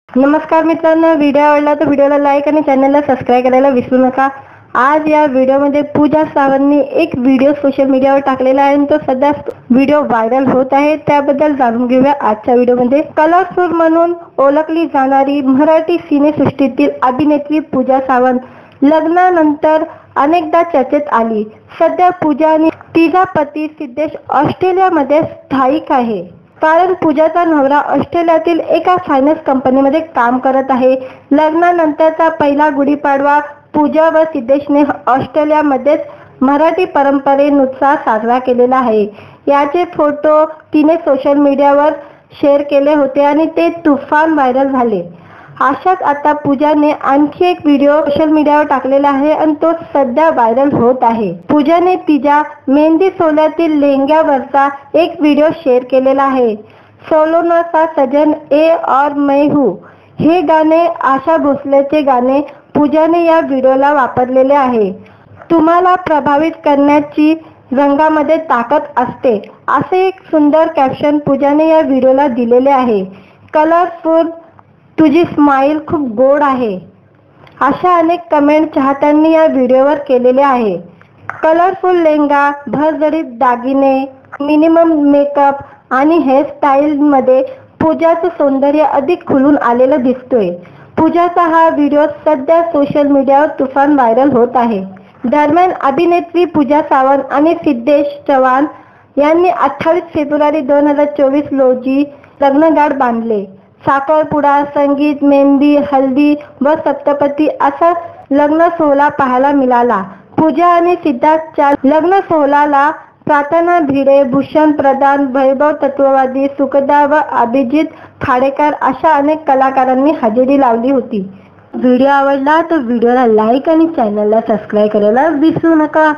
नमस्कार मित्रांनो, व्हिडिओ आवडला तर व्हिडिओला लाईक आणि चॅनलला सबस्क्राईब करायला विसरू नका। आज या व्हिडिओमध्ये पूजा सावंतने एक व्हिडिओ सोशल मीडियावर टाकलेला आहे आणि तो सध्या व्हिडिओ व्हायरल होत आहे। त्याबद्दल जाणून घेऊया आजच्या व्हिडिओमध्ये। कलरफुल म्हणून ओळखली जाणारी मराठी सिनेसृष्टीतील अभिनेत्री पूजा सावंत लग्नानंतर अनेकदा चर्चेत आली। सध्या पूजा आणि तिचा पती सिद्धेश ऑस्ट्रेलियामध्ये स्थायिक आहे, कारण पूजाचा नवरा ऑस्ट्रेलियातील एका फायनान्स कंपनीमध्ये काम करत आहे। लग्नानंतरचा पहिला गुढीपाडवा पूजा व सिद्धेशने ऑस्ट्रेलियामध्येच मराठी परंपरेनुसार साजरा केलेला आहे। याचे फोटो तिने सोशल मीडियावर शेअर केले होते आणि ते तुफान व्हायरल झाले। अशाच आता पूजाने आणखी एक व्हिडिओ सोशल मीडियावर टाकलेला आहे आणि तो सध्या व्हायरल होत आहे। पूजाने तिच्या मेहंदी सोहळ्यातील लेहंग्यावरचा एक व्हिडिओ शेअर केलेला आहे। सोलोना सा सजन ए और मैं हूँ हे गाणे आशा भोसलेचे गाणे पूजाने या व्हिडिओला वापरलेले आहे। तुम्हाला प्रभावित करण्याची रंगामध्ये ताकद असते, असे एक सुंदर कॅप्शन पूजाने या व्हिडिओला दिलेले आहे। कलरफुल, तुझी स्माइल खूप गोड आहे, अशा अनेक कमेंट चाहत्यांनी या व्हिडिओवर केलेले आहे। कलरफुल लेहंगा, भरजरीत दागिने, मिनिमम मेकअप आणि हेअरस्टाईलमध्ये पूजाचं सौंदर्य अधिक खुलून आलेलं दिसतोय। पूजाचा हा व्हिडिओ सध्या सोशल मीडियावर तुफान व्हायरल होत आहे। दरम्यान अभिनेत्री पूजा सावंत आणि सिद्धेश चव्हाण यांनी 28 फेब्रुवारी 2024 रोजी लग्नगाठ बांधले। साखरपुडा, संगीत, मेहंदी, हल्दी व सप्तपदी असा लग्न सोहळा पाहायला मिळाला। पूजा आणि सिद्धार्थच्या लग्न सोहळ्याला प्रार्थना भिडे, भूषण प्रधान, वैभव तत्ववादी, सुखदा व अभिजित खाडेकर अशा अनेक कलाकारांनी हजेरी लावली होती। व्हिडिओ आवडला तर व्हिडिओला लाईक आणि चॅनलला सबस्क्राईब करायला विसरू नका।